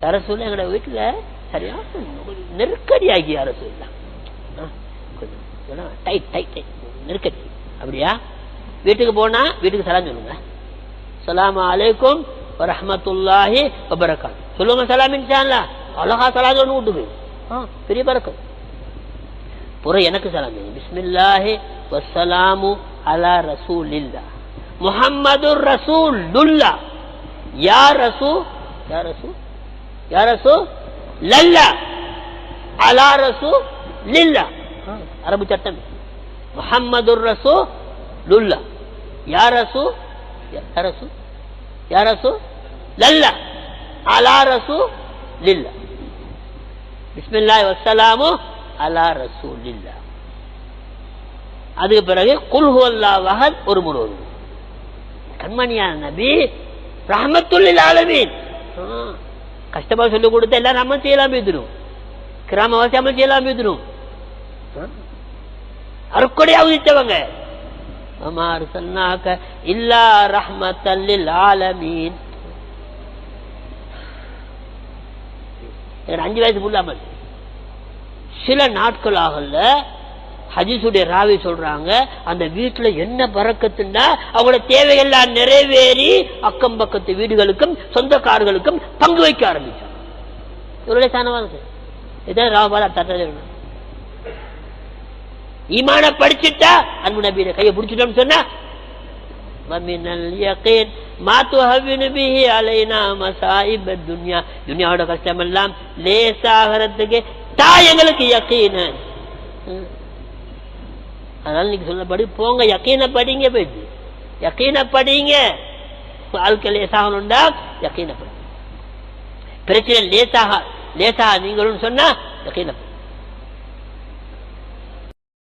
அரசு எங்களோட வீட்டுல சரியா நெருக்கடியாகி அரசு நெருக்கடி. அப்படியா? வீட்டுக்கு போனா வீட்டுக்கு சலாம் சொல்லுங்க. அஸ்ஸலாமு அலைக்கும் வரஹ்மத்துல்லாஹி வபரகாத்துஹு சொல்லுங்க. சலாம் இன்ஷா அல்லாஹ். அழகா சலாம் சொல்லணும் வீட்டுக்கு. பெரிய பரக்கத். புற எனக்கு சலாம் சொல்லுங்க. பிஸ்மில்லாஹி வஸ்ஸலாமு அலா ரசூலில்லாஹ் முஹம்மதுர் ரசூலுல்லாஹ் யா ரசூல் யா ரசூல் யா ரசூல் லல்லா அலா ரசூல் லில்லா. அரபு சட்டம். முஹம்மதுர் ரசூலுல்லாஹ் யா ரசூல் யா ரசூல் யா ரசூல் லல்லா அலா ரசூல் லில்லா. பிஸ்மில்லாஹி வஸ்ஸலாமு அலா ரசூலில்லாஹ். அதுக்கு பிறகு குல் ஹுவல்லாஹு அஹத் ஒரு முறை. கண்மணியான நபி ரஹ்மத்துல்லில் ஆலமீன். கஷ்டமா சொல்லிக் கொடுத்த எல்லாரும் அமல் செய்யலாம் பேசிடும். கிராமவாசி அமல் செய்யலாம் பேசிடும். அருக்கொடையா உதித்தவங்க. அமார் சன்னாக இல்லா ரஹ்மத்தல்லில் ஆலமீன். 5 வயசு புள்ளாமல் சில நாட்களாகல ஹதீஸுடைய ராவி சொல்றாங்க, அந்த வீட்டுல என்ன பரக்கத்துன்னா அவங்களோட தேவையெல்லாம் நிறைவேறி அக்கம் பக்கத்து வீடுகளுக்கும் சொந்தக்காரர்களுக்கும் பங்கு வைக்க ஆரம்பிச்சாங்க. இவருடைய சாணவாங்க இதான் ராவால தட்டது. ஈமான படிச்சுட்டா அன்பு நபியோட கையை பிடிச்சிட்டோம்னு சொன்னா துன்யாவோட கஷ்டம் எல்லாம் லேசாகிறதுக்கு தான் எங்களுக்கு யக்கீன். அதனால நீங்க சொல்லபடி போங்க, யக்கீன படிங்க. போயிட்டு யக்கீன படிங்க. வாழ்க்கை லேசாகணும்டா யக்கீன படி. பிரச்சனை லேசாக நீங்களும் சொன்னா யக்கீன